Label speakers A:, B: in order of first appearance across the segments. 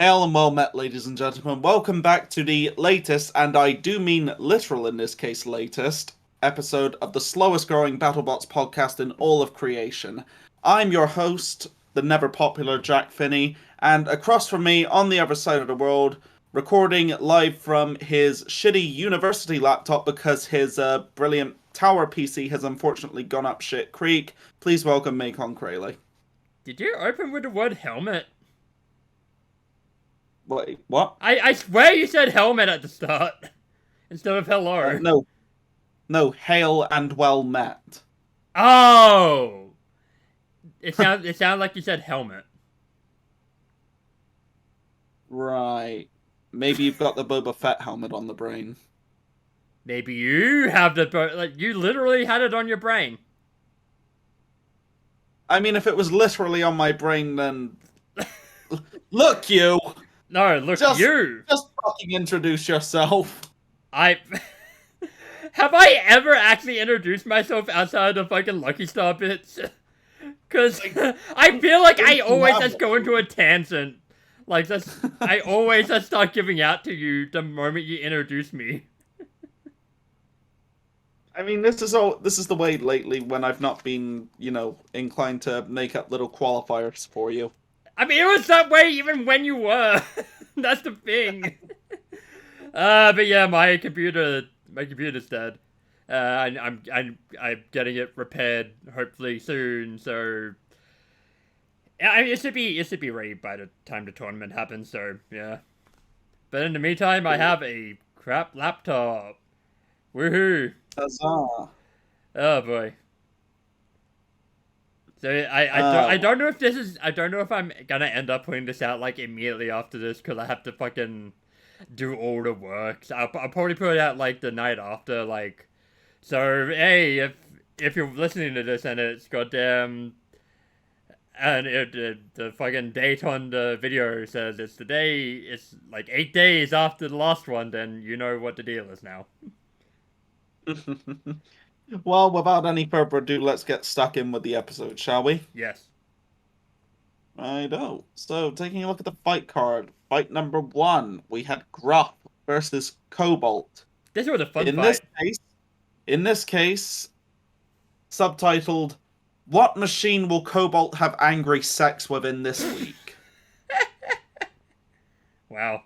A: Hail and well met, ladies and gentlemen. Welcome back to the latest, and I do mean literal in this case, latest episode of the slowest growing Battlebots podcast in all of creation. I'm your host, the never popular Jack Finney, and across from me, on the other side of the world, recording live from his shitty university laptop because his brilliant tower PC has unfortunately gone up shit creek. Please welcome Makon Crayley.
B: Did you open with the word helmet?
A: Wait, what?
B: I swear you said helmet at the start instead of hello.
A: No, hail and well met.
B: Oh, it sounded like you said helmet.
A: Right. Maybe you've got the Boba Fett helmet on the brain.
B: Maybe you have you literally had it on your brain.
A: I mean, if it was literally on my brain, then look you.
B: No, look you.
A: Just fucking introduce yourself.
B: Have I ever actually introduced myself outside of fucking Lucky Star bits? Because I feel like I always just go into a tangent. I always just start giving out to you the moment you introduce me.
A: I mean, this is the way lately when I've not been, inclined to make up little qualifiers for you.
B: I mean, it was that way even when you were. That's the thing. But yeah, my computer's dead. I'm getting it repaired hopefully soon. So, I mean, it should be ready by the time the tournament happens. So yeah. But in the meantime, I have a crap laptop. Woohoo!
A: Huzzah!
B: Oh boy. So I don't know if I'm gonna end up putting this out like immediately after this because I have to fucking do all the work. So I'll probably put it out like the night after. So hey, if you're listening to this and it's goddamn and the fucking date on the video says it's like 8 days after the last one, then you know what the deal is now.
A: Well, without any further ado, let's get stuck in with the episode, shall we?
B: Yes.
A: Righto. So, taking a look at the fight card. Fight number 1, we had Gruff versus Cobalt.
B: This was a fun fight.
A: In this case, subtitled, "What machine will Cobalt have angry sex with in this week?"
B: Wow.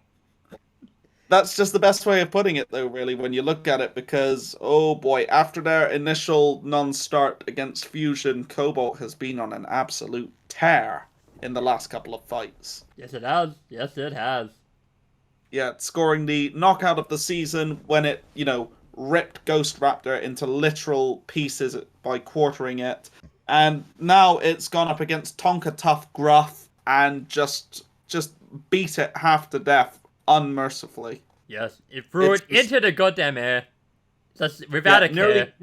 A: That's just the best way of putting it, though, really, when you look at it, because, oh boy, after their initial non-start against Fusion, Cobalt has been on an absolute tear in the last couple of fights.
B: Yes, it has. Yes, it has.
A: Yeah, scoring the knockout of the season when it, ripped Ghost Raptor into literal pieces by quartering it. And now it's gone up against Tonka Tough Gruff and just beat it half to death unmercifully.
B: Yes, it threw it into the goddamn air. Just without a care.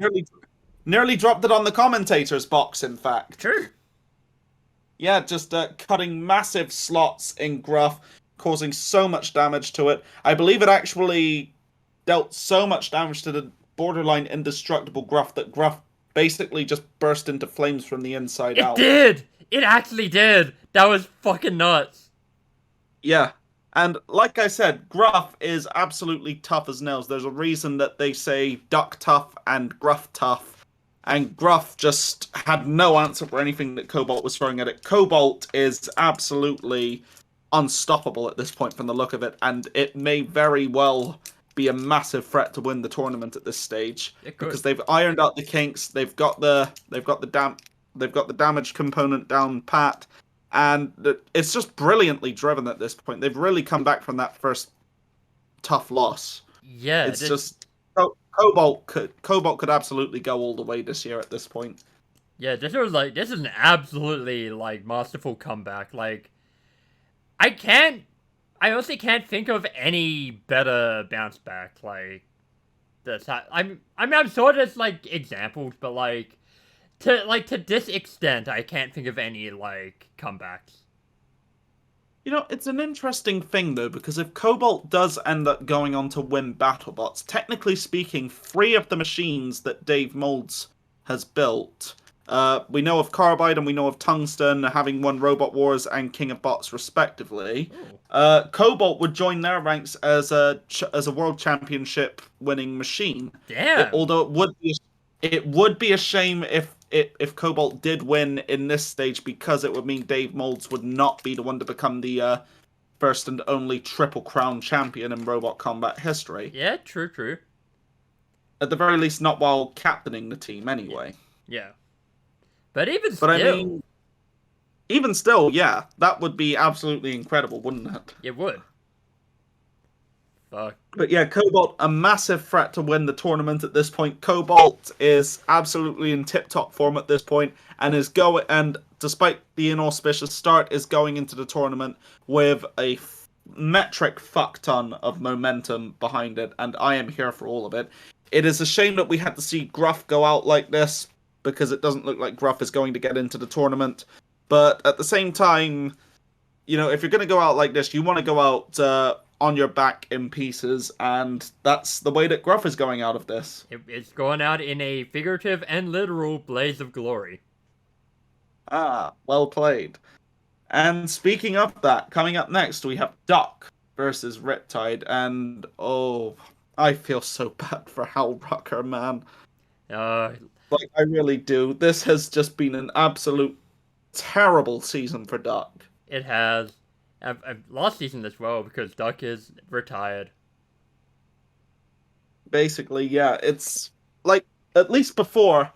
A: Nearly dropped it on the commentator's box, in fact.
B: True.
A: Yeah, just cutting massive slots in Gruff, causing so much damage to it. I believe it actually dealt so much damage to the borderline indestructible Gruff that Gruff basically just burst into flames from the inside out.
B: It did! It actually did! That was fucking nuts.
A: Yeah. And like I said, Gruff is absolutely tough as nails. There's a reason that they say Duck Tough and Gruff Tough. And Gruff just had no answer for anything that Cobalt was throwing at it. Cobalt is absolutely unstoppable at this point from the look of it. And it may very well be a massive threat to win the tournament at this stage. Because they've ironed out the kinks. They've got the damage component down pat. And it's just brilliantly driven at this point. They've really come back from that first tough loss.
B: Yeah,
A: it's just Cobalt could absolutely go all the way this year at this point.
B: Yeah, this is an absolutely masterful comeback. I honestly can't think of any better bounce back this. I'm sure there's examples, but to this extent, I can't think of any, comebacks.
A: It's an interesting thing, though, because if Cobalt does end up going on to win Battlebots, technically speaking, 3 of the machines that Dave Moulds has built We know of Carbide and we know of Tungsten having won Robot Wars and King of Bots respectively. Cobalt would join their ranks as a World Championship winning machine.
B: Damn.
A: Although it would be a shame if Cobalt did win in this stage, because it would mean Dave Moulds would not be the one to become the first and only Triple Crown champion in Robot Combat history.
B: Yeah, true.
A: At the very least, not while captaining the team, anyway.
B: Yeah. But still...
A: I mean, even still, yeah, that would be absolutely incredible, wouldn't it?
B: It would. Fuck.
A: But yeah, Cobalt, a massive threat to win the tournament at this point. Cobalt is absolutely in tip-top form at this point, and despite the inauspicious start, is going into the tournament with a metric fuck ton of momentum behind it, and I am here for all of it. It is a shame that we had to see Gruff go out like this, because it doesn't look like Gruff is going to get into the tournament. But at the same time, you know, if you're going to go out like this, you want to go out on your back in pieces, and that's the way that Gruff is going out of this.
B: It's going out in a figurative and literal blaze of glory.
A: Ah, well played. And speaking of that, coming up next, we have Duck versus Riptide, and oh, I feel so bad for Hal Rucker, man. Like, I really do. This has just been an absolute terrible season for Duck.
B: It has. Last season as well, because Duck is retired.
A: Basically, yeah. It's like, at least before,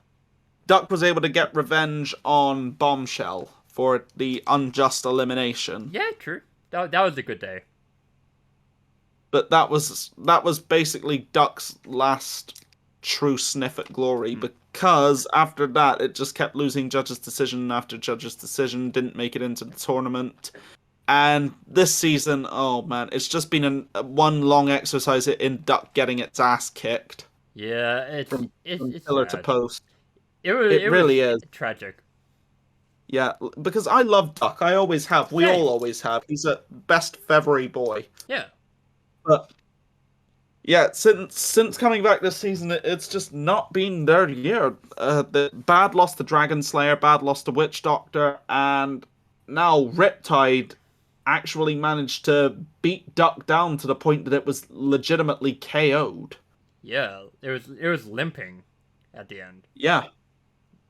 A: Duck was able to get revenge on Bombshell for the unjust elimination.
B: Yeah, true. That was a good day.
A: But that was basically Duck's last true sniff at glory, because after that it just kept losing judges' decision after judges' decision, didn't make it into the tournament. And this season, oh man, it's just been one long exercise in Duck getting its ass kicked.
B: Yeah, it's
A: pillar to
B: sad.
A: post.
B: It
A: really is
B: tragic.
A: Yeah, because I love Duck. I always have. We all always have. He's a best feathery boy.
B: Yeah.
A: But yeah, since coming back this season, it's just not been their year. The Bad lost to Dragon Slayer, Bad lost to Witch Doctor, and now Riptide actually managed to beat Duck down to the point that it was legitimately KO'd.
B: Yeah, it was limping at the end.
A: Yeah.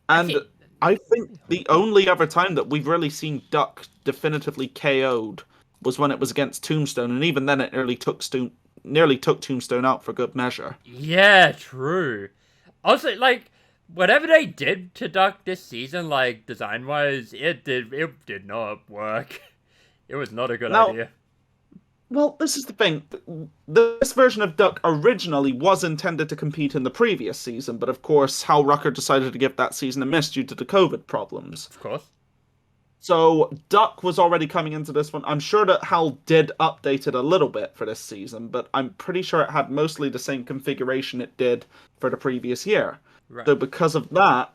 A: And I think the only other time that we've really seen Duck definitively KO'd was when it was against Tombstone, and even then it nearly took Tombstone out for good measure.
B: Yeah, true. Also, like, whatever they did to Duck this season, like, design-wise, it did not work. It was not a good idea.
A: Well, this is the thing. This version of Duck originally was intended to compete in the previous season, but of course, Hal Rucker decided to give that season a miss due to the COVID problems.
B: Of course.
A: So, Duck was already coming into this one. I'm sure that Hal did update it a little bit for this season, but I'm pretty sure it had mostly the same configuration it did for the previous year.
B: Right.
A: So because of that,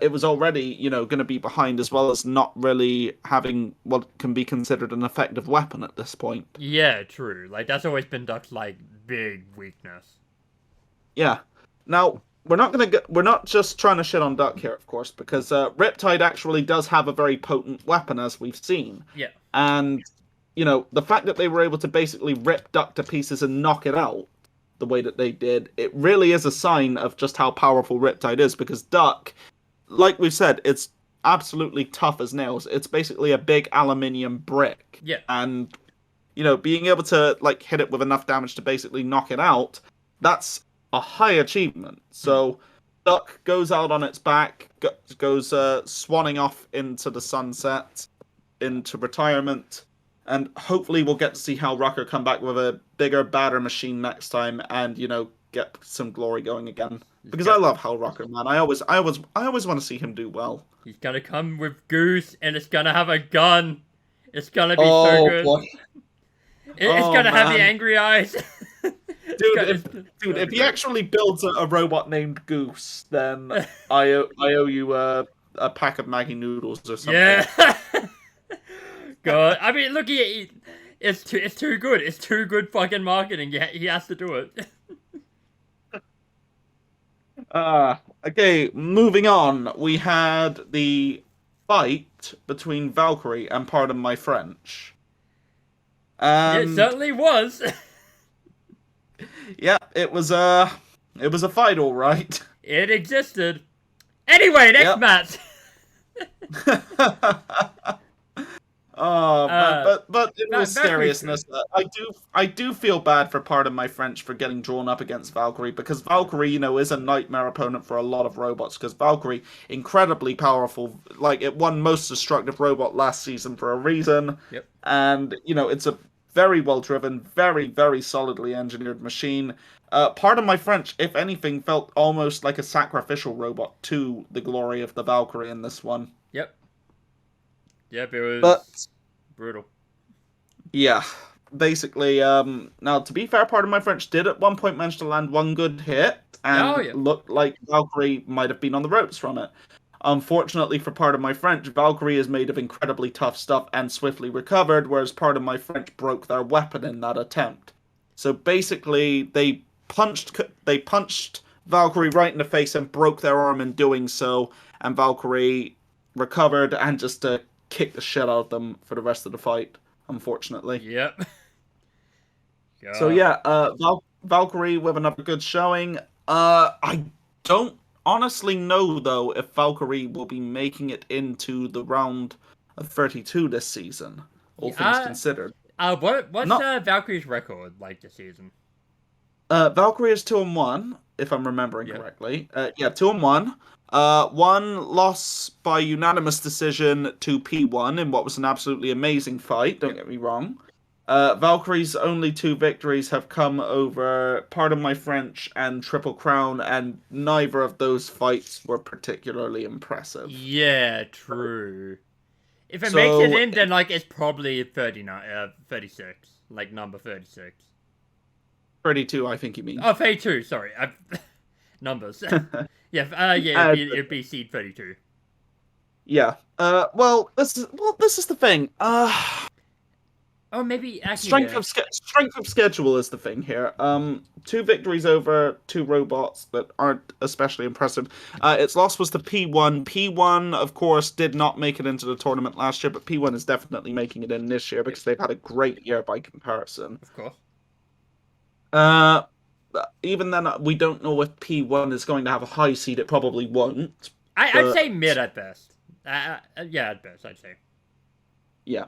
A: it was already, going to be behind, as well as not really having what can be considered an effective weapon at this point.
B: Yeah, true. Like, that's always been Duck's, like, big weakness.
A: Yeah. Now, we're not just trying to shit on Duck here, of course, because Riptide actually does have a very potent weapon, as we've seen.
B: Yeah.
A: And, the fact that they were able to basically rip Duck to pieces and knock it out the way that they did, it really is a sign of just how powerful Riptide is, because Duck, like we've said, it's absolutely tough as nails. It's basically a big aluminium brick.
B: Yeah.
A: And, being able to, like, hit it with enough damage to basically knock it out, that's a high achievement. So, Duck goes out on its back, goes swanning off into the sunset, into retirement, and hopefully we'll get to see Hal Rucker come back with a bigger, badder machine next time, and, get some glory going again. Because I love Hal Rucker, man. I always want to see him do well.
B: He's gonna come with Goose, and it's gonna have a gun. It's gonna be so good.
A: Boy.
B: It's gonna have the angry eyes.
A: Dude, if he actually builds a robot named Goose, then I owe you a pack of Maggie noodles or something.
B: Yeah. God, I mean, look, it's too good. It's too good fucking marketing. Yeah, he has to do it.
A: Okay, moving on. We had the fight between Valkyrie and Pardon My French.
B: It
A: And
B: certainly was.
A: yeah, it was a fight, all right.
B: It existed. Anyway, next
A: Yep.
B: match.
A: Oh man,
B: uh,
A: but in all
B: Valkyrie's
A: seriousness,
B: good.
A: I do feel bad for Pardon My French for getting drawn up against Valkyrie because Valkyrie, is a nightmare opponent for a lot of robots because Valkyrie incredibly powerful, like it won most destructive robot last season for a reason,
B: Yep.
A: and it's a very well driven, very solidly engineered machine. Pardon My French, if anything, felt almost like a sacrificial robot to the glory of the Valkyrie in this one.
B: Yep. Yep. It
A: But
B: was brutal.
A: yeah, basically, now to be fair, Pardon My French did at one point manage to land one good hit
B: Oh
A: and
B: yeah.
A: looked like Valkyrie might have been on the ropes from it. Unfortunately for Pardon My French, Valkyrie is made of incredibly tough stuff and swiftly recovered, whereas Pardon My French broke their weapon in that attempt. So basically, they punched Valkyrie right in the face and broke their arm in doing so, and Valkyrie recovered and just kicked the shit out of them for the rest of the fight, unfortunately.
B: Yep.
A: So
B: God.
A: yeah, Valkyrie with another good showing. I don't honestly know though if Valkyrie will be making it into the round of 32 this season, all things
B: Yeah.
A: considered.
B: What's
A: Not
B: Valkyrie's record like this season?
A: Valkyrie is 2-1, if I'm remembering
B: Yep.
A: correctly. Yeah, 2-1. One loss by unanimous decision to P1 in what was an absolutely amazing fight. Don't
B: Yep.
A: get me wrong. Valkyrie's only two victories have come over Pardon My French and Triple Crown, and neither of those fights were particularly impressive.
B: Yeah, true. If it makes it
A: So,
B: in, then like it's probably 39, 36, like number 36.
A: 32, I think you mean.
B: Oh, 32. Sorry, numbers. Yeah, yeah,
A: Uh,
B: it'd be seed 32.
A: yeah. Well, this is the thing.
B: Oh, maybe actually, yeah.
A: Strength of schedule is the thing here. Two victories over two robots that aren't especially impressive. Its loss was to P1. P1, of course, did not make it into the tournament last year, but P1 is definitely making it in this year because they've had a great year by comparison.
B: Of course.
A: Uh, Even then, we don't know if P1 is going to have a high seed. It probably won't.
B: I'd say mid at best. Yeah, at best, I'd say.
A: Yeah.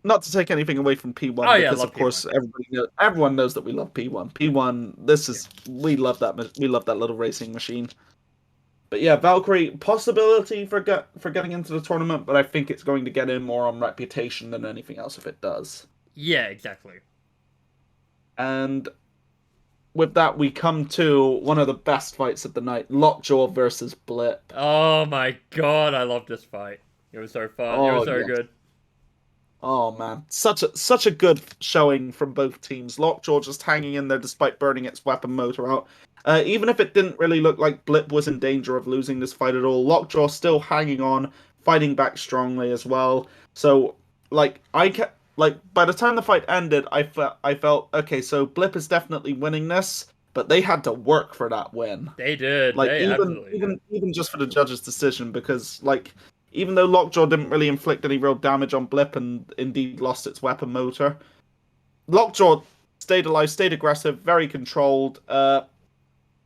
A: Not to take anything away from P1,
B: Oh yeah,
A: because
B: love
A: of course
B: P1.
A: everyone knows that we love P1. P1, we love that little racing machine. But yeah, Valkyrie possibility for getting into the tournament, but I think it's going to get in more on reputation than anything else if it does.
B: Yeah, exactly.
A: And with that, we come to one of the best fights of the night: Lockjaw versus Blip.
B: Oh my god, I love this fight. It was so fun. It was
A: Oh
B: so
A: yeah.
B: good.
A: Oh man, such a good showing from both teams. Lockjaw just hanging in there despite burning its weapon motor out. Even if it didn't really look like Blip was in danger of losing this fight at all, Lockjaw still hanging on, fighting back strongly as well. So like by the time the fight ended, I felt okay. So Blip is definitely winning this, but they had to work for that win.
B: They did.
A: Like
B: They absolutely did.
A: even just for the judge's decision, because like even though Lockjaw didn't really inflict any real damage on Blip and indeed lost its weapon motor, Lockjaw stayed alive, stayed aggressive, very controlled.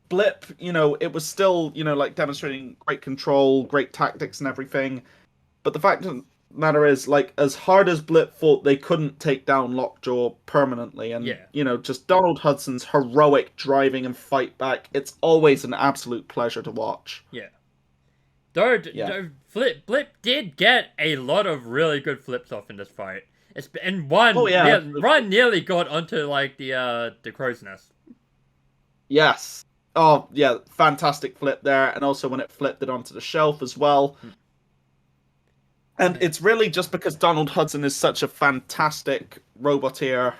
A: Blip, it was still, like demonstrating great control, great tactics and everything. But the fact of the matter is, like, as hard as Blip fought, they couldn't take down Lockjaw permanently. And,
B: Yeah.
A: Just Donald Hudson's heroic driving and fight back, it's always an absolute pleasure to watch.
B: Yeah. Though Blip did get a lot of really good flips off in this fight. And one nearly got onto like the crow's nest.
A: Yes. Oh yeah, fantastic flip there, and also when it flipped it onto the shelf as well. And it's really just because Donald Hudson is such a fantastic roboteer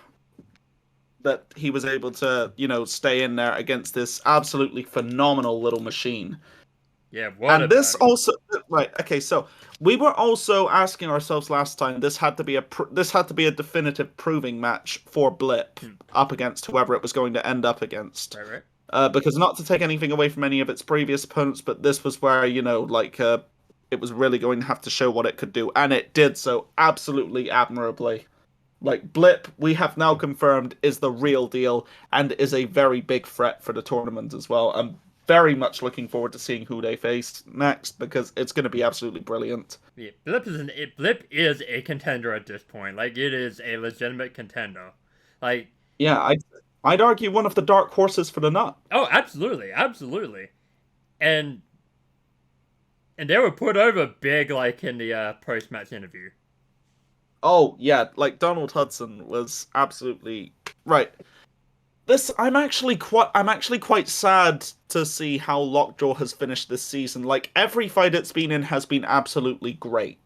A: that he was able to, stay in there against this absolutely phenomenal little machine.
B: Yeah,
A: and this also right. Okay, so we were also asking ourselves last time. This had to be a definitive proving match for Blip up against whoever it was going to end up against.
B: Right.
A: Because not to take anything away from any of its previous opponents, but this was where, it was really going to have to show what it could do, and it did so absolutely admirably. Like, Blip, we have now confirmed, is the real deal, and is a very big threat for the tournament as well. I'm very much looking forward to seeing who they face next, because it's going to be absolutely brilliant.
B: Yeah, Blip is a contender at this point. Like, it is a legitimate contender. Like,
A: yeah, I'd argue one of the dark horses for the nut.
B: Oh, absolutely, absolutely, and they were put over big, like in the post-match interview.
A: Oh yeah, like Donald Hudson was absolutely right. I'm actually quite sad to see how Lockjaw has finished this season. Like, every fight it's been in has been absolutely great.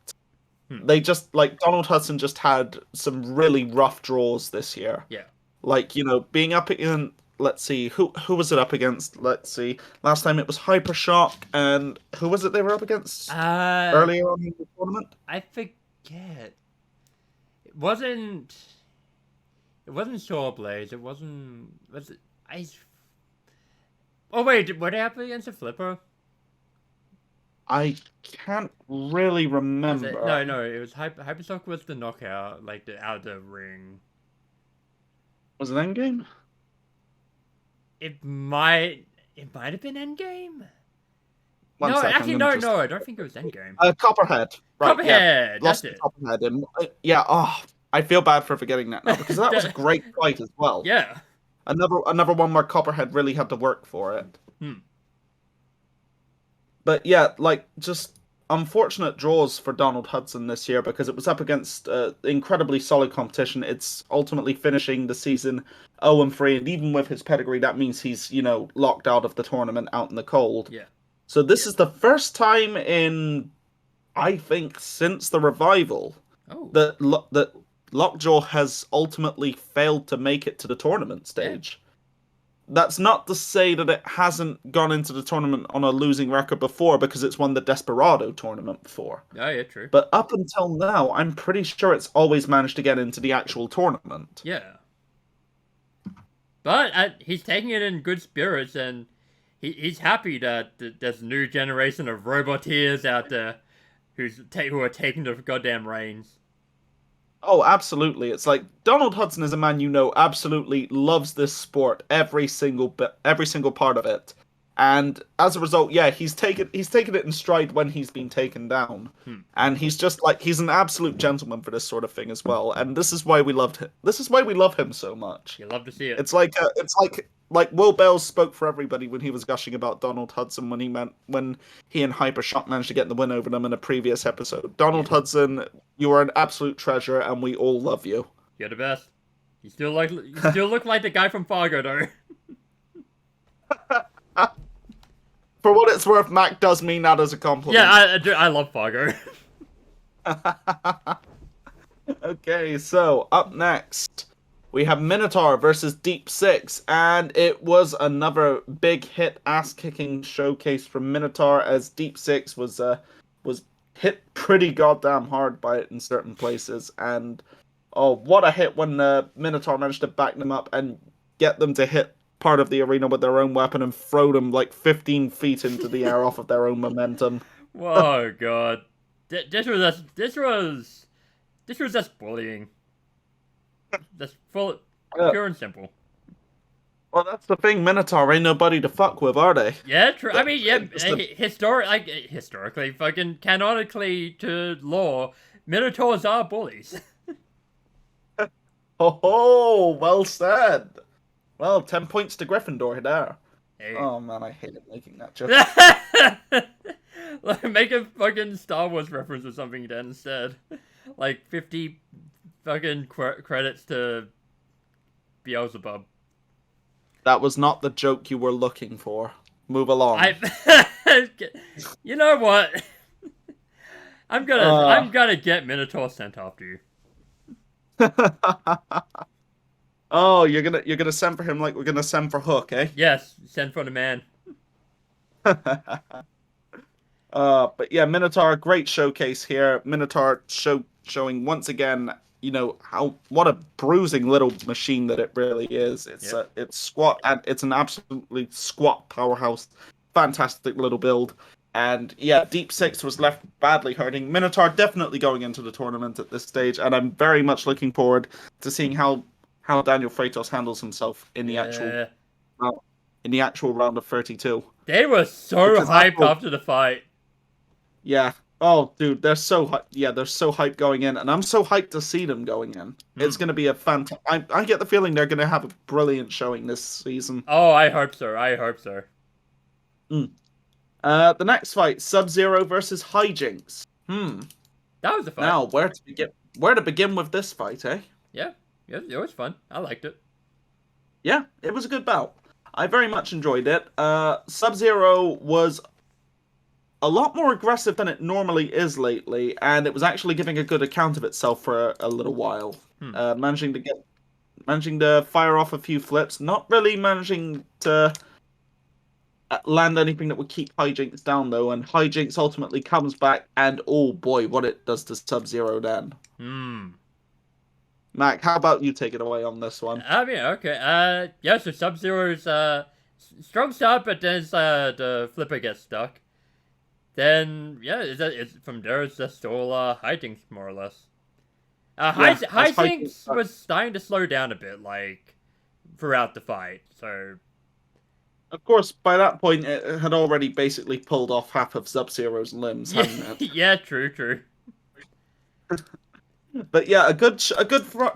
A: They just, like, Donald Hudson just had some really rough draws this year.
B: Yeah.
A: Like, being up against, let's see, who was it up against? Let's see. Last time it was Hypershock, and who was it they were up against earlier on in the tournament?
B: I forget. It wasn't Shawblaze. It wasn't. Was it? Oh wait, were they up against a Flipper?
A: I can't really remember.
B: No, it was Hypershock was the knockout, like the out of the ring.
A: Was it Endgame?
B: It might have been Endgame.
A: One
B: no,
A: second,
B: actually, no, I don't think it was Endgame.
A: Copperhead. Right,
B: Copperhead,
A: yeah. Lost
B: that's it.
A: Copperhead. And, I feel bad for forgetting that now, because that was a great fight as well.
B: Yeah.
A: Another one where Copperhead really had to work for it. But yeah, like, just unfortunate draws for Donald Hudson this year, because it was up against incredibly solid competition. It's ultimately finishing the season 0-3, and even with his pedigree, that means he's, locked out of the tournament, out in the cold.
B: Yeah.
A: So this is the first time in, I think, since the revival that Lockjaw has ultimately failed to make it to the tournament stage. That's not to say that it hasn't gone into the tournament on a losing record before, because it's won the Desperado tournament before.
B: Oh, yeah, true.
A: But up until now, I'm pretty sure it's always managed to get into the actual tournament.
B: Yeah. But he's taking it in good spirits, and he's happy that there's a new generation of roboteers out there who are taking the goddamn reins.
A: Oh, absolutely. It's like, Donald Hudson is a man absolutely loves this sport, every single part of it. And as a result, yeah, he's taken it in stride when he's been taken down. And he's just like, he's an absolute gentleman for this sort of thing as well. And this is why we loved him. This is why we love him so much.
B: You love to see it.
A: It's like Will Bell spoke for everybody when he was gushing about Donald Hudson when he and Hypershock managed to get the win over them in a previous episode. Donald Hudson, you are an absolute treasure, and we all love you.
B: You're the best. You still look like the guy from Fargo, though.
A: For what it's worth, Mac does mean that as a compliment.
B: Yeah, I love Fargo.
A: Okay, so up next, we have Minotaur versus Deep Six, and it was another big hit ass-kicking showcase from Minotaur, as Deep Six was hit pretty goddamn hard by it in certain places, and what a hit when Minotaur managed to back them up and get them to hit part of the arena with their own weapon and throw them like 15 feet into the air off of their own momentum.
B: Oh god, this was just bullying. That's pure and simple.
A: Well, that's the thing. Minotaur ain't nobody to fuck with, are they?
B: Yeah, true. I mean, yeah, historically, fucking canonically to law, Minotaurs are bullies.
A: Oh, well said. Well, 10 points to Gryffindor there.
B: Hey.
A: Oh man, I hated making that joke.
B: Like, make a fucking Star Wars reference or something then instead. Like 50 fucking credits to Beelzebub.
A: That was not the joke you were looking for. Move along.
B: You know what? I'm gonna get Minotaur sent after you.
A: Oh, you're gonna send for him like we're gonna send for Hook, eh?
B: Yes, send for the man.
A: But yeah, Minotaur, great showcase here. Minotaur showing once again, what a bruising little machine that it really is. It's squat, and it's an absolutely squat powerhouse. Fantastic little build. And yeah, Deep Six was left badly hurting. Minotaur definitely going into the tournament at this stage, and I'm very much looking forward to seeing how Daniel Freitas handles himself in the actual round of 32.
B: They were so hyped after the fight.
A: Yeah. Oh, dude, they're so hyped going in, and I'm so hyped to see them going in. It's going to be a fantastic. I get the feeling they're going to have a brilliant showing this season.
B: Oh, I hope so.
A: The next fight, Sub-Zero versus Hijinks.
B: That was a fight.
A: Now, where to begin with this fight, eh?
B: Yeah, it was fun. I liked it.
A: Yeah, it was a good bout. I very much enjoyed it. Sub-Zero was a lot more aggressive than it normally is lately, and it was actually giving a good account of itself for a little while. Managing to fire off a few flips, not really managing to land anything that would keep Hijinks down, though, and Hijinks ultimately comes back, and oh boy, what it does to Sub-Zero then. Mac, how about you take it away on this one?
B: Okay. So Sub-Zero's strong start, but then the flipper gets stuck. Then, from there it's just all Hijinks, more or less. Hijinks was starting to slow down a bit, like, throughout the fight, so...
A: Of course, by that point, it had already basically pulled off half of Sub-Zero's limbs, hadn't it?
B: Yeah, true.
A: But yeah, a good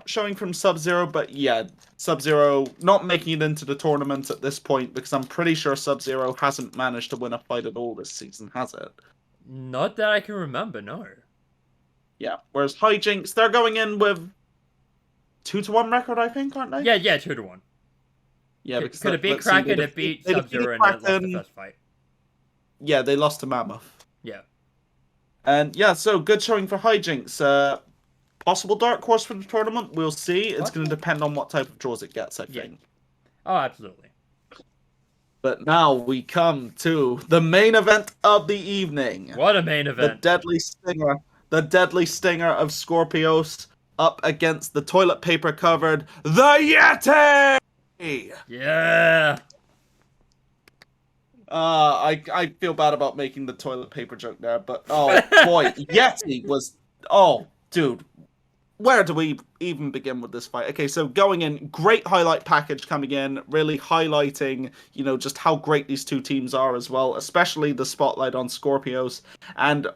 A: showing from Sub-Zero, but yeah, Sub-Zero not making it into the tournament at this point, because I'm pretty sure Sub-Zero hasn't managed to win a fight at all this season, has it?
B: Not that I can remember, no.
A: Yeah, whereas Hijinks, they're going in with 2-1 record, I think, aren't they?
B: Yeah, 2-1.
A: Yeah, because
B: could it be Kraken that beat Sub-Zero and lost the first fight?
A: Yeah, they lost to Mammoth.
B: Yeah.
A: And yeah, so good showing for Hijinks. Possible dark horse for the tournament, we'll see. It's going to depend on what type of draws it gets, I think.
B: Oh, absolutely.
A: But now we come to the main event of the evening.
B: What a main event.
A: The deadly stinger of Scorpios up against the toilet paper covered the Yeti!
B: Yeah.
A: I feel bad about making the toilet paper joke there, but oh boy, Yeti was... Oh, dude. Where do we even begin with this fight? Okay, so going in, great highlight package coming in, really highlighting, just how great these two teams are as well, especially the spotlight on Scorpios. And,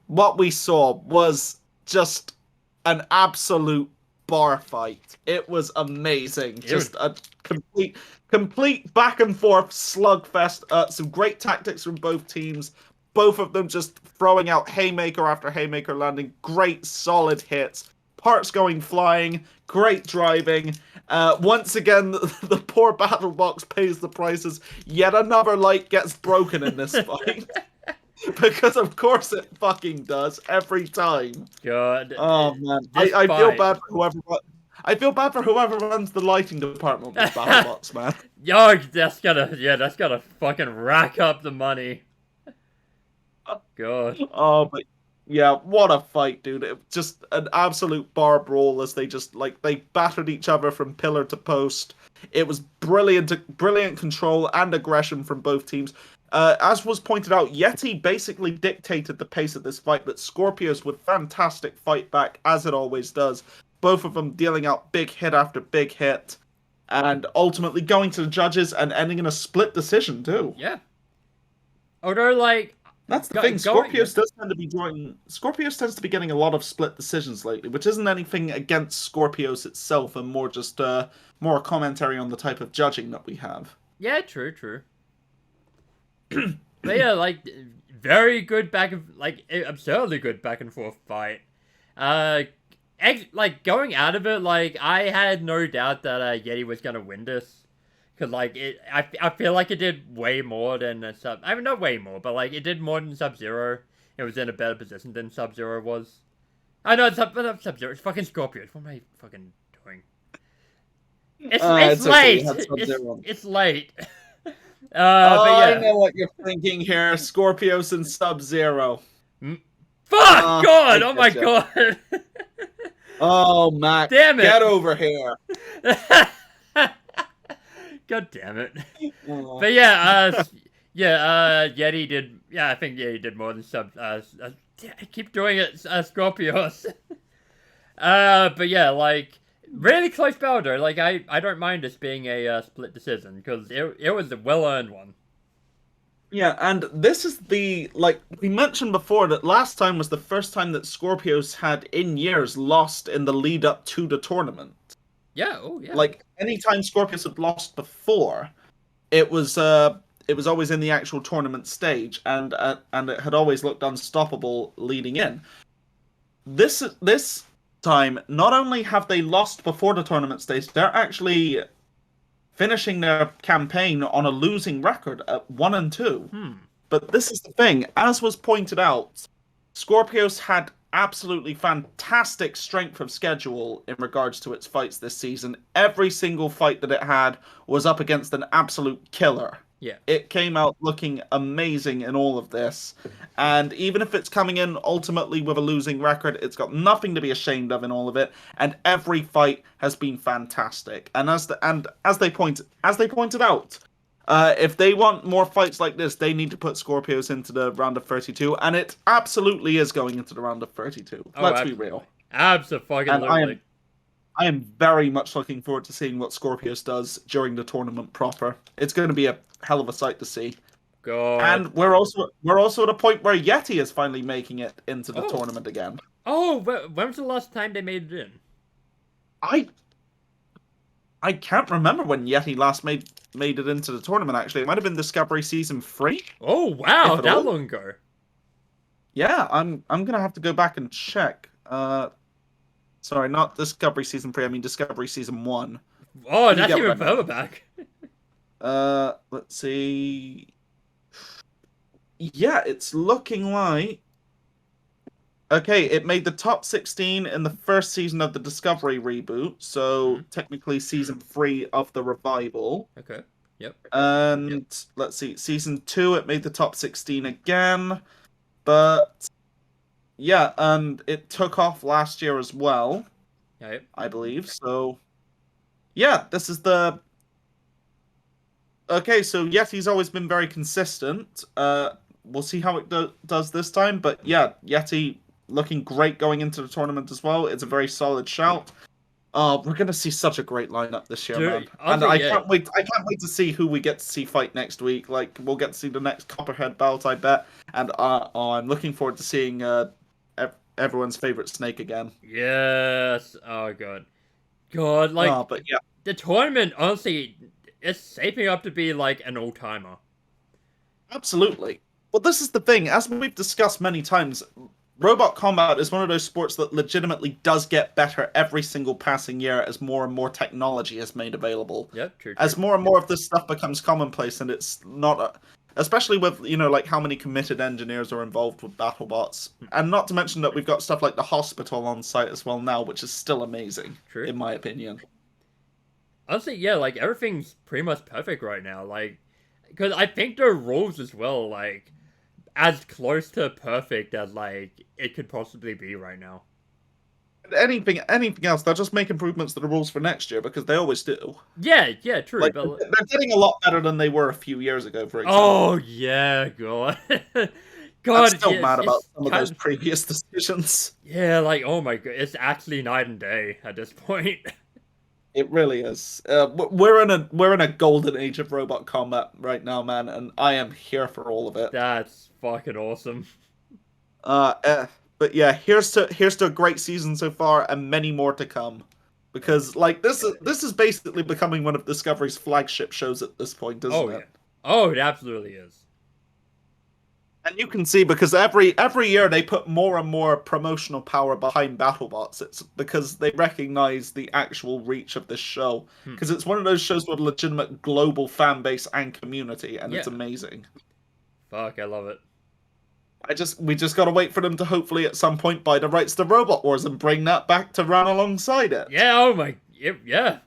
A: what we saw was just an absolute bar fight. It was amazing. Just a complete back and forth slugfest. Some great tactics from both teams. Both of them just throwing out haymaker after haymaker, landing great solid hits. Parts going flying, great driving. Once again, the poor Battlebots pays the prices. Yet another light gets broken in this fight. Because of course it fucking does, every time.
B: God.
A: Oh man, I feel bad for whoever... I feel bad for whoever runs the lighting department with Battlebots, man.
B: Yo, that's gotta fucking rack up the money. God.
A: Oh, but yeah, what a fight, dude. It was just an absolute bar brawl as they battered each other from pillar to post. It was brilliant control and aggression from both teams. As was pointed out, Yeti basically dictated the pace of this fight, but Scorpios with fantastic fight back, as it always does. Both of them dealing out big hit after big hit, and ultimately going to the judges and ending in a split decision, too.
B: Yeah. Although,
A: that's the thing. Scorpios tends to be getting a lot of split decisions lately, which isn't anything against Scorpios itself, and more just more commentary on the type of judging that we have.
B: Yeah, true. But yeah, very good absurdly good back and forth fight. Going out of it, I had no doubt that Yeti was gonna win this. Cause I feel like it did way more than not way more, but it did more than Sub-Zero. It was in a better position than Sub-Zero was. I know it's Sub-Zero. It's fucking Scorpions. What am I fucking doing? It's late. Okay. It's late. But yeah.
A: I know what you're thinking here. Scorpios and Sub-Zero.
B: Fuck! God! Oh my god!
A: Oh, Mac,
B: Damn it!
A: get over here.
B: God damn it.
A: Oh.
B: But yeah, Yeti did. Yeah, I think Yeti did more than sub. I keep doing it, Scorpios. But yeah, like really close battle though. Like I don't mind this being a split decision because it was a well earned one.
A: Yeah, and this is like we mentioned before that last time was the first time that Scorpios had in years lost in the lead up to the tournament.
B: Yeah. Oh yeah.
A: Like anytime Scorpios had lost before, it was always in the actual tournament stage, and it had always looked unstoppable leading in. This time, not only have they lost before the tournament stage, they're actually finishing their campaign on a losing record at 1-2. But this is the thing, as was pointed out, Scorpios had absolutely fantastic strength of schedule in regards to its fights this season. Every single fight that it had was up against an absolute killer.
B: Yeah.
A: It came out looking amazing in all of this. And even if it's coming in ultimately with a losing record, it's got nothing to be ashamed of in all of it. And every fight has been fantastic. And as they pointed out, if they want more fights like this, they need to put Scorpios into the round of 32, and it absolutely is going into the round of 32. Let's be real.
B: Absolutely.
A: I am very much looking forward to seeing what Scorpios does during the tournament proper. It's going to be a hell of a sight to see.
B: God.
A: And we're also at a point where Yeti is finally making it into the tournament again.
B: Oh, when was the last time they made it in?
A: I can't remember when Yeti last made it into the tournament, actually. It might have been Discovery Season 3.
B: Oh, wow, that long ago.
A: Yeah, I'm gonna have to go back and check. Sorry, not Discovery Season 3, I mean Discovery Season 1.
B: Oh, that's even further back.
A: Let's see. Yeah, it's looking like... Okay, it made the top 16 in the first season of the Discovery reboot, so technically Season 3 of the revival.
B: Okay, yep.
A: And let's see, Season 2, it made the top 16 again, but yeah, and it took off last year as well, I believe, so yeah, this is the... Okay, so Yeti's always been very consistent. We'll see how it does this time, but yeah, Yeti... looking great going into the tournament as well. It's a very solid shout. We're gonna see such a great lineup this year, man. And I can't wait. I can't wait to see who we get to see fight next week. Like we'll get to see the next Copperhead belt, I bet. And I'm looking forward to seeing everyone's favorite Snake again.
B: Yes. Oh god. Like
A: but yeah,
B: the tournament honestly, it's shaping up to be like an all-timer.
A: Absolutely. Well, this is the thing. As we've discussed many times, robot combat is one of those sports that legitimately does get better every single passing year as more and more technology is made available.
B: Yep, true.
A: As more and more of this stuff becomes commonplace, and it's not... especially with, like how many committed engineers are involved with Battlebots. And not to mention that we've got stuff like the hospital on site as well now, which is still amazing, in my opinion.
B: Honestly, yeah, like everything's pretty much perfect right now. Like, because I think the rules as well, like, as close to perfect as like it could possibly be right now.
A: Anything else, they'll just make improvements to the rules for next year because they always do.
B: Yeah, true.
A: Like,
B: but
A: they're getting a lot better than they were a few years ago, for example.
B: Oh yeah, God.
A: I'm still mad about some of those previous decisions.
B: Yeah, like oh my god, it's actually night and day at this point.
A: It really is. We're in a golden age of robot combat right now, man, and I am here for all of it.
B: That's fucking awesome.
A: But yeah, here's to a great season so far, and many more to come. Because like this is basically becoming one of Discovery's flagship shows at this point, isn't it?
B: Oh, it absolutely is.
A: And you can see because every year they put more and more promotional power behind Battlebots. It's because they recognize the actual reach of this show. Because it's one of those shows with a legitimate global fan base and community, and it's amazing.
B: Fuck, I love it.
A: We just gotta wait for them to hopefully at some point buy the rights to Robot Wars and bring that back to run alongside it.
B: Yeah, oh my, yeah.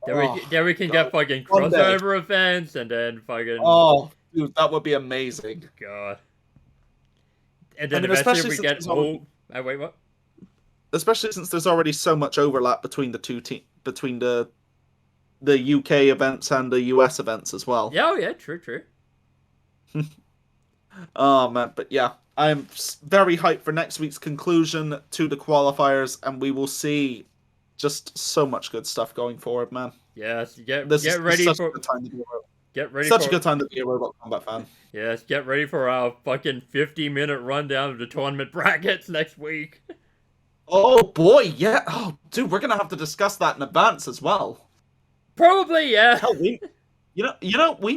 B: There we can get fucking crossover events and then fucking...
A: Oh, dude, that would be amazing.
B: God. And then eventually we get... wait, what?
A: especially since there's already so much overlap between the between the UK events and the US events as well.
B: Yeah, oh, yeah, true.
A: Oh man, but yeah, I'm very hyped for next week's conclusion to the qualifiers, and we will see just so much good stuff going forward, man.
B: Yes, get
A: This is
B: ready
A: such
B: for
A: a good time to be
B: a
A: a good time to be a Robot Combat fan.
B: Yes, get ready for our fucking 50-minute rundown of the tournament brackets next week.
A: Oh boy, yeah. Oh, dude, we're gonna have to discuss that in advance as well.
B: Probably, yeah.
A: Hell, we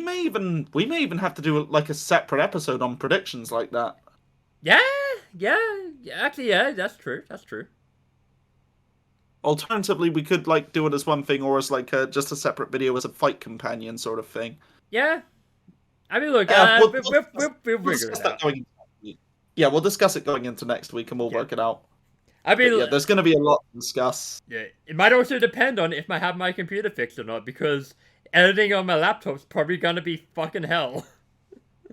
A: may even have to do like a separate episode on predictions like that.
B: Yeah. Actually, yeah, that's true.
A: Alternatively, we could like do it as one thing, or as like just a separate video as a fight companion sort of thing.
B: Yeah. I mean, look,
A: we'll
B: figure it out.
A: Yeah, we'll discuss it going into next week, and we'll work it out.
B: I mean,
A: yeah, there's going to be a lot to discuss.
B: Yeah, it might also depend on if I have my computer fixed or not, because editing on my laptop's probably gonna be fucking hell.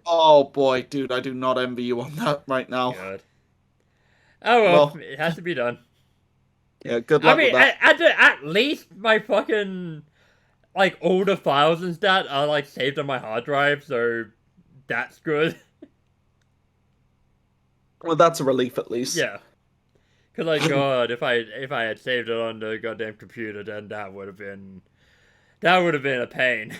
A: Oh boy, dude, I do not envy you on that right now.
B: Good. Oh well, it has to be done.
A: Yeah, good luck with that.
B: At least my fucking like older files and that are like saved on my hard drive, so that's good.
A: Well, that's a relief at least.
B: Yeah. Cause like God, if I had saved it on the goddamn computer, then that would have been a pain.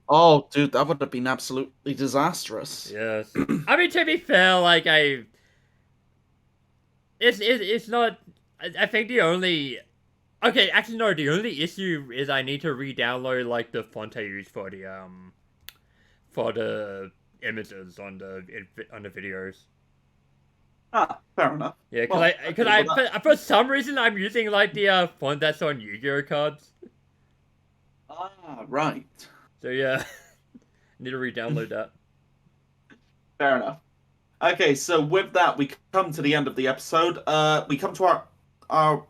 A: Oh, dude, that would have been absolutely disastrous.
B: Yes. I mean, to be fair, like it's not. I think the only. Okay, actually no. The only issue is I need to re-download like the font I use for the images on the videos.
A: Ah, fair enough.
B: Yeah, for some reason I'm using like the font that's on Yu-Gi-Oh cards.
A: Ah, right.
B: So yeah, need to re-download that.
A: Fair enough. Okay, so with that, we come to the end of the episode. We come to our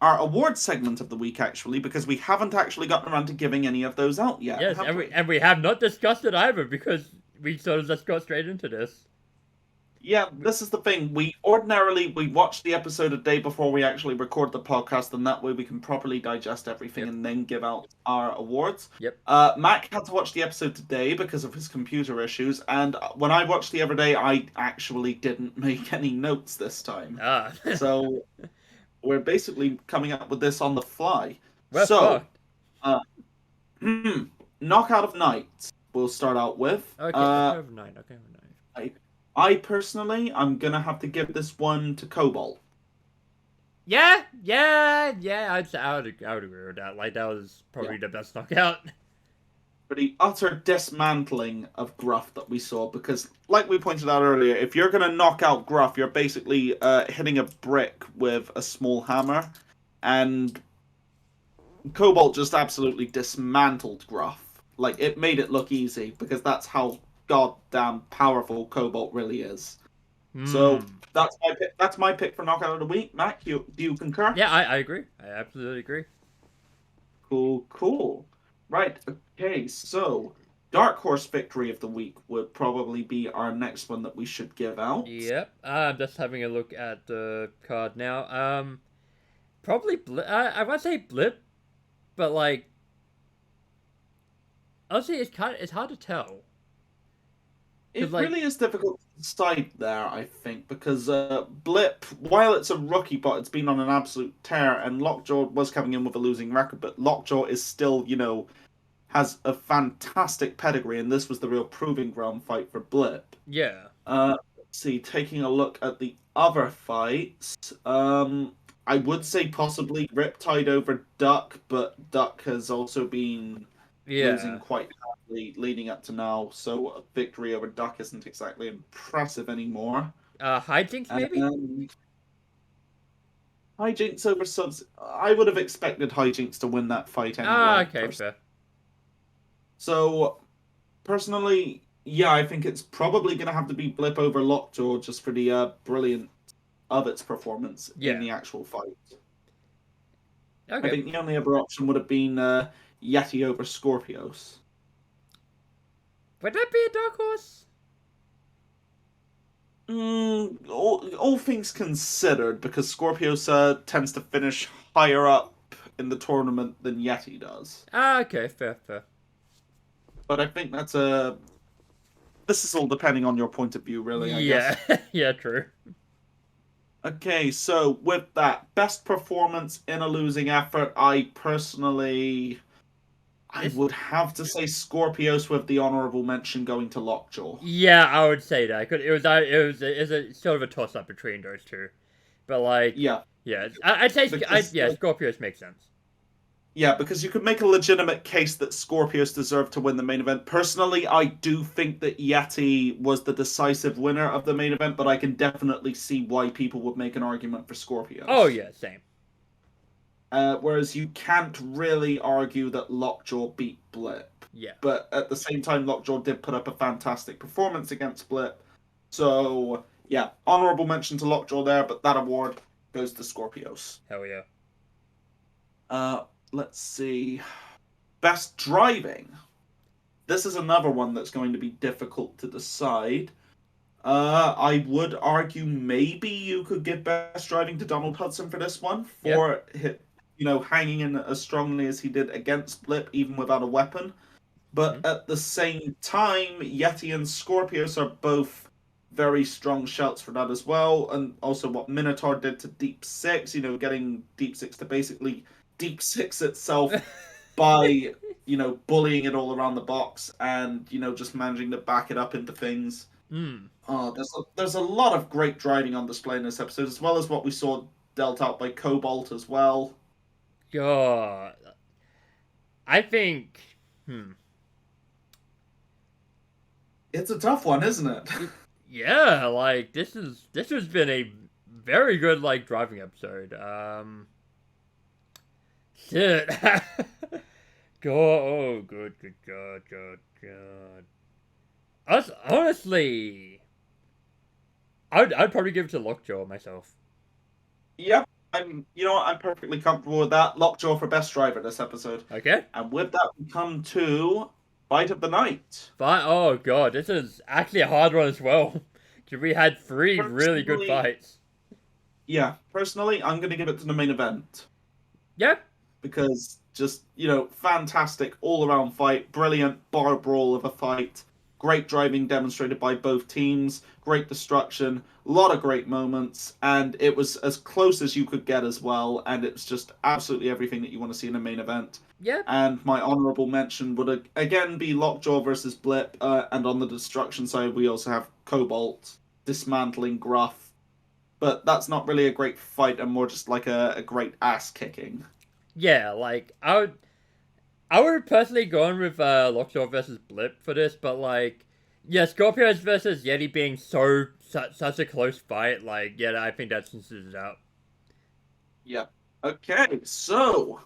A: our award segment of the week, actually, because we haven't actually gotten around to giving any of those out yet.
B: Yes, and we have not discussed it either, because we sort of just got straight into this.
A: Yeah, this is the thing. We watch the episode a day before we actually record the podcast, and that way we can properly digest everything and then give out our awards.
B: Yep.
A: Mac had to watch the episode today because of his computer issues, and when I watched the other day, I actually didn't make any notes this time.
B: Ah.
A: So we're basically coming up with this on the fly.
B: Well,
A: Knockout of Night we'll start out with.
B: Okay, Knockout of Night.
A: I personally, I'm gonna have to give this one to Cobalt.
B: Yeah. I would agree with that. Like, that was probably the best knockout.
A: For the utter dismantling of Gruff that we saw, because, like we pointed out earlier, if you're gonna knock out Gruff, you're basically hitting a brick with a small hammer, and Cobalt just absolutely dismantled Gruff. Like, it made it look easy, because that's how goddamn powerful Cobalt really is. So that's my pick for knockout of the week. Mac, do you concur?
B: Yeah, I agree. I absolutely agree.
A: Cool. Right, okay, so Dark Horse Victory of the Week would probably be our next one that we should give out.
B: Yep. I'm just having a look at the card now. Probably I want to say Blip, but like honestly, it's hard to tell.
A: It really is difficult to decide there, I think, because Blip, while it's a rookie bot, it's been on an absolute tear, and Lockjaw was coming in with a losing record, but Lockjaw is still, has a fantastic pedigree, and this was the real proving ground fight for Blip.
B: Yeah.
A: Let's see, taking a look at the other fights, I would say possibly Riptide over Duck, but Duck has also been losing quite heavily leading up to now, so a victory over Duck isn't exactly impressive anymore.
B: Hijinks maybe?
A: Hijinks over Subs. I would have expected Hijinks to win that fight anyway.
B: Okay, fair.
A: So, personally, yeah, I think it's probably going to have to be Blip over Lockjaw just for the brilliance of its performance in the actual fight.
B: Okay.
A: I think the only other option would have been Yeti over Scorpios.
B: Would that be a dark horse?
A: All things considered, because Scorpiosa tends to finish higher up in the tournament than Yeti does.
B: Ah, okay, fair, fair.
A: But I think this is all depending on your point of view, really, I
B: Yeah,
A: guess.
B: yeah, true.
A: Okay, so with that, best performance in a losing effort, I
B: This,
A: would have to say Scorpios with the honorable mention going to Lockjaw.
B: yeah, I would say that. It was a sort of a toss up between those two, but like,
A: Yeah,
B: yeah, I'd say,
A: because
B: yeah, Scorpios makes sense.
A: yeah, because you could make a legitimate case that Scorpios deserved to win the main event. Personally, I do think that Yeti was the decisive winner of the main event, but I can definitely see why people would make an argument for
B: Oh
A: Scorpios.
B: yeah, same.
A: Whereas you can't really argue that Lockjaw beat Blip.
B: Yeah.
A: But at the same time, Lockjaw did put up a fantastic performance against Blip. So, yeah, honorable mention to Lockjaw there, but that award goes to Scorpios.
B: Hell yeah.
A: Let's see. Best driving. This is another one that's going to be difficult to decide. I would argue maybe you could give best driving to Donald Hudson for this one for hanging in as strongly as he did against Blip, even without a weapon. But at the same time, Yeti and Scorpius are both very strong shouts for that as well. And also what Minotaur did to Deep Six, getting Deep Six to basically Deep Six itself by, bullying it all around the box and, just managing to back it up into things. Oh, there's a lot of great driving on display in this episode, as well as what we saw dealt out by Cobalt as well.
B: God, I think.
A: It's a tough one, isn't it?
B: Yeah, like this has been a very good like driving episode. Shit. God, oh, good, God. Honestly, I'd probably give it to Lockjaw myself.
A: Yep, I'm perfectly comfortable with that. Lockjaw for best driver this episode.
B: Okay.
A: And with that, we come to Fight of the Night.
B: Fine. Oh God, this is actually a hard one as well. Because we had three really good fights.
A: Yeah, personally, I'm going to give it to the main event.
B: Yeah.
A: Because just, fantastic all-around fight, brilliant bar brawl of a fight, great driving demonstrated by both teams, great destruction, a lot of great moments, and it was as close as you could get as well, and it's just absolutely everything that you want to see in a main event.
B: Yeah.
A: And my honorable mention would again be Lockjaw versus Blip, and on the destruction side we also have Cobalt dismantling Gruff. But that's not really a great fight, and more just like a great ass kicking.
B: Yeah, like I would personally gone with Lockjaw versus Blip for this, but like, yeah, Scorpios versus Yeti being such a close fight, like, yeah, I think that senses it out.
A: Yeah. Okay, so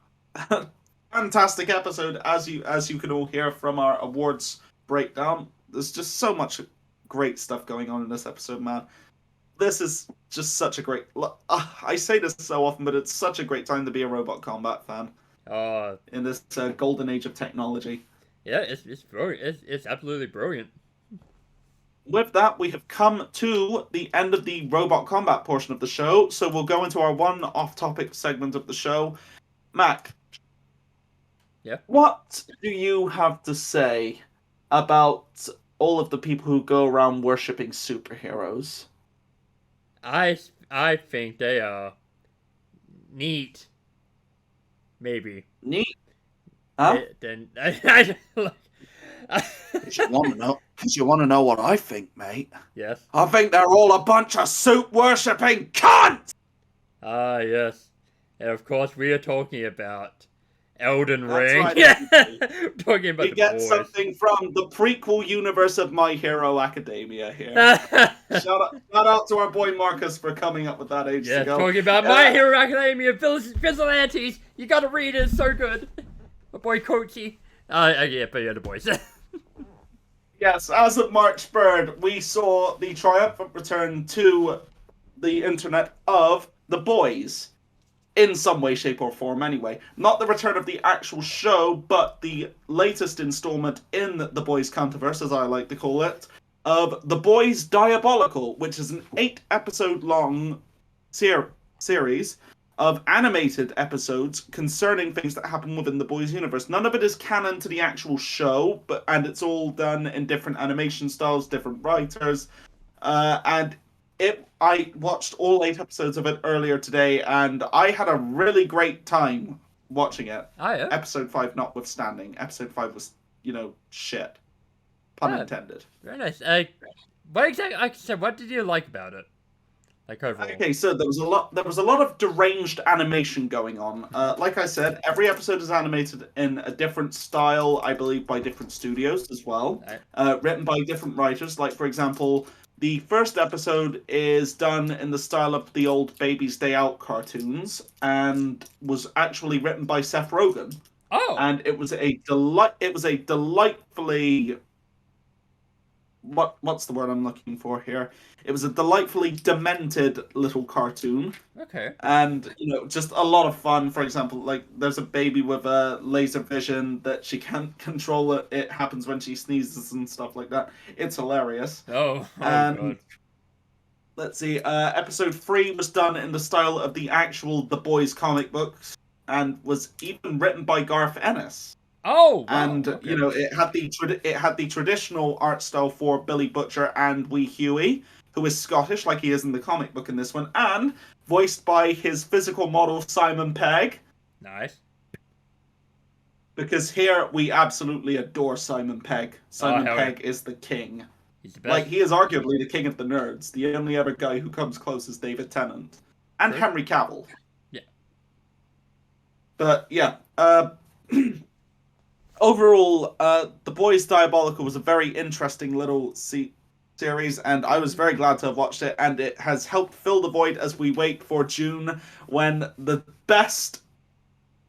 A: fantastic episode, as you can all hear from our awards breakdown. There's just so much great stuff going on in this episode, man. This is just such a great. I say this so often, but it's such a great time to be a Robot Combat fan. In this golden age of technology.
B: Yeah, it's brilliant. It's absolutely brilliant.
A: With that, we have come to the end of the Robot Combat portion of the show, so we'll go into our one off-topic segment of the show. Mac.
B: Yeah.
A: What do you have to say about all of the people who go around worshipping superheroes?
B: I think they are neat. Maybe.
A: Neat. Huh?
B: Then
A: Because you want to know what I think, mate.
B: Yes.
A: I think they're all a bunch of soup worshipping cunts.
B: Ah, yes. And of course, we are talking about Elden
A: That's
B: Ring.
A: right,
B: Yeah. Talking about
A: we
B: the
A: get
B: boys.
A: something from the prequel universe of My Hero Academia here. Shout out to our boy Marcus for coming up with that ages
B: Yeah,
A: ago.
B: talking about My Hero Academia, Vigilantes. You gotta read it, it's so good. My boy Kochi. Yeah, but yeah, the boys.
A: Yes, as of March 3rd, we saw the triumphant return to the internet of The Boys. In some way, shape, or form, anyway. Not the return of the actual show, but the latest installment in The Boys Counterverse, as I like to call it. of The Boys Diabolical, which is an 8-episode-long series of animated episodes concerning things that happen within the Boys universe. None of it is canon to the actual show, and it's all done in different animation styles, different writers, and I watched all 8 episodes of it earlier today, and I had a really great time watching it.
B: Oh, yeah?
A: Episode 5 notwithstanding. Episode 5 was, shit. Pun intended.
B: Very nice. What did you like about it? Like overall.
A: Okay, so there was a lot of deranged animation going on. Like I said, every episode is animated in a different style, I believe by different studios as well. Written by different writers. Like, for example, the first episode is done in the style of the old Baby's Day Out cartoons and was actually written by Seth Rogen.
B: Oh.
A: And it was a delightfully what's the word I'm looking for here? It was a delightfully demented little cartoon.
B: Okay.
A: And, just a lot of fun. For example, like, there's a baby with a laser vision that she can't control. It happens when she sneezes and stuff like that. It's hilarious.
B: Oh God.
A: Let's see, episode 3 was done in the style of the actual The Boys comic books and was even written by Garth Ennis.
B: Oh, wow.
A: And
B: okay.
A: it had the traditional art style for Billy Butcher and Wee Huey, who is Scottish like he is in the comic book in this one, and voiced by his physical model Simon Pegg.
B: Nice.
A: Because here we absolutely adore Simon Pegg. Simon Pegg is the king.
B: He's the best.
A: Like, he is arguably the king of the nerds. The only other guy who comes close is David Tennant and Henry Cavill.
B: Yeah.
A: But yeah. Overall, The Boys Diabolical was a very interesting little series, and I was very glad to have watched it, and it has helped fill the void as we wait for June, when the best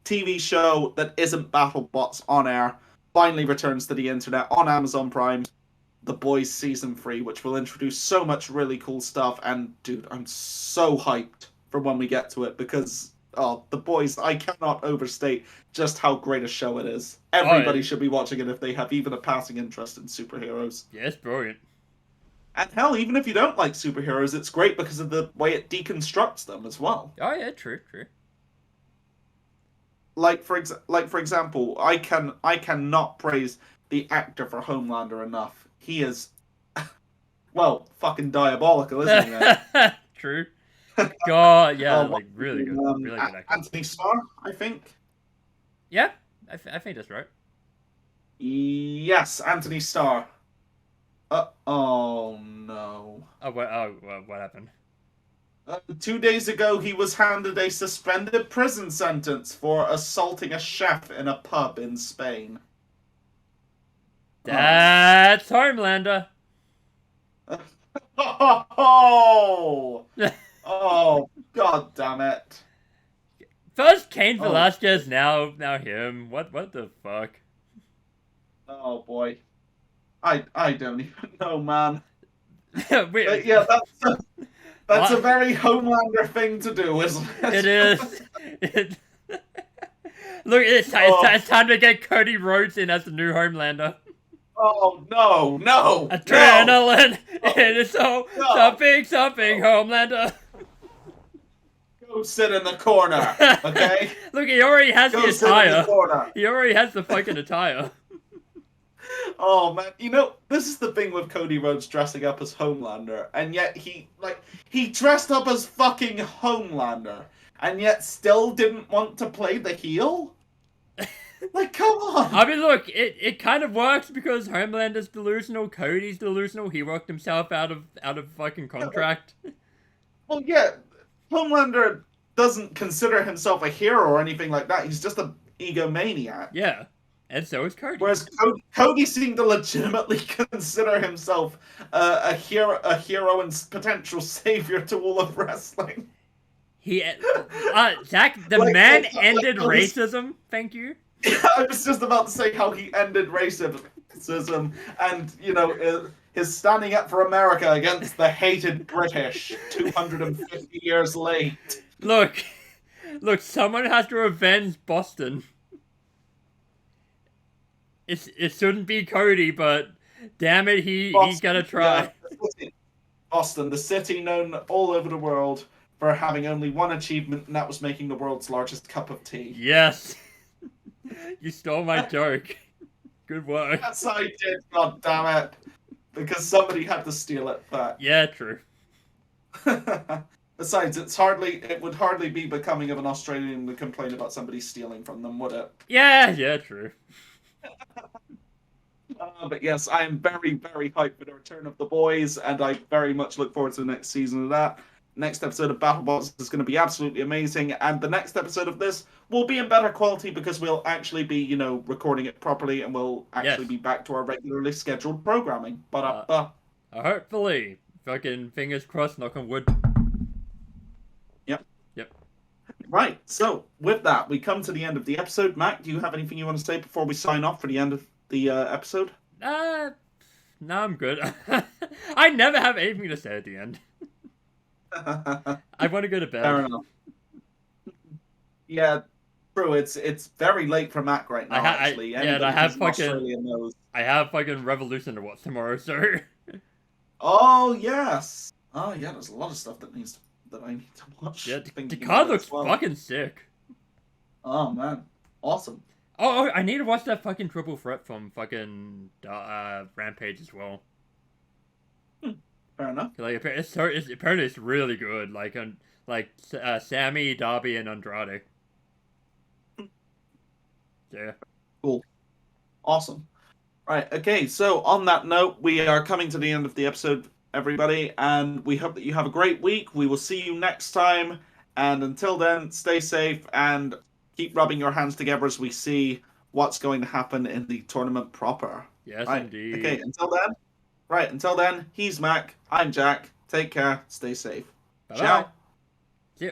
A: TV show that isn't Battlebots on air finally returns to the internet on Amazon Prime, The Boys Season 3, which will introduce so much really cool stuff, and dude, I'm so hyped for when we get to it, because The Boys, I cannot overstate just how great a show it is. Everybody should be watching it if they have even a passing interest in superheroes.
B: Yeah, it's brilliant.
A: And hell, even if you don't like superheroes, it's great because of the way it deconstructs them as well.
B: Oh yeah, true.
A: Like for example, I cannot praise the actor for Homelander enough. He is, well, fucking diabolical, isn't he?
B: True. God, yeah, like really good, really good actor.
A: Anthony Starr, I think.
B: Yeah, I think that's right.
A: Yes, Anthony Starr. Oh no.
B: What happened?
A: 2 days ago, he was handed a suspended prison sentence for assaulting a chef in a pub in Spain.
B: That's Homelander.
A: Oh, God damn it!
B: First Cain Velasquez, now him. What the fuck?
A: Oh boy, I don't even know, man.
B: But
A: yeah, that's a very Homelander thing to do, isn't it?
B: It is. Look, it's time to get Cody Rhodes in as the new Homelander.
A: Oh no!
B: Adrenaline! It is something, Homelander.
A: Go sit in the corner, okay?
B: Look, he already has the attire.
A: The
B: he already has the fucking attire.
A: Oh man, this is the thing with Cody Rhodes dressing up as Homelander, and yet he dressed up as fucking Homelander, and yet still didn't want to play the heel? Like, come on!
B: I mean, look, it kind of works because Homelander's delusional, Cody's delusional, he worked himself out of fucking contract.
A: Well, yeah, Homelander doesn't consider himself a hero or anything like that, he's just an egomaniac.
B: Yeah. And so is Cody.
A: Whereas Cody seemed to legitimately consider himself a hero and potential savior to all of wrestling.
B: Zach, the man ended racism. Thank you.
A: I was just about to say how he ended racism, and his standing up for America against the hated British 250 years late.
B: Look, someone has to avenge Boston. It shouldn't be Cody, but Damn it, he's gonna try.
A: Yeah, Boston, the city known all over the world for having only one achievement, and that was making the world's largest cup of tea.
B: Yes. You stole my joke. Good work.
A: Yes, I did, god damn it. Because somebody had to steal it back.
B: Yeah, true.
A: Besides, it would hardly be becoming of an Australian to complain about somebody stealing from them, would it?
B: Yeah, true.
A: But yes, I am very, very hyped for the return of the boys, and I very much look forward to the next season of that. Next episode of Battlebots is going to be absolutely amazing, and the next episode of this will be in better quality because we'll actually be, recording it properly, and we'll actually be back to our regularly scheduled programming.
B: Hopefully. Fucking fingers crossed, knock on wood. Yep.
A: Right, so with that, we come to the end of the episode. Mac, do you have anything you want to say before we sign off for the end of the episode?
B: No, I'm good. I never have anything to say at the end. I want to go to bed.
A: Fair enough. Yeah, true. It's very late for Mac right now. Actually,
B: and I have fucking Revolution to watch tomorrow. So.
A: Oh yes. Oh yeah. There's a lot of stuff that I need to watch.
B: Yeah, the card looks fucking sick.
A: Oh man, awesome.
B: Oh, I need to watch that fucking triple threat from fucking Rampage as well.
A: Fair enough.
B: Like apparently it's really good. Like Sammy, Darby, and Andrade. Yeah.
A: Cool. Awesome. Right. Okay. So on that note, we are coming to the end of the episode, everybody, and we hope that you have a great week. We will see you next time, and until then, stay safe and keep rubbing your hands together as we see what's going to happen in the tournament proper.
B: Yes,
A: right.
B: Indeed.
A: Okay. Until then, he's Mac. I'm Jack. Take care. Stay safe.
B: Bye-bye.
A: Ciao.
B: See ya.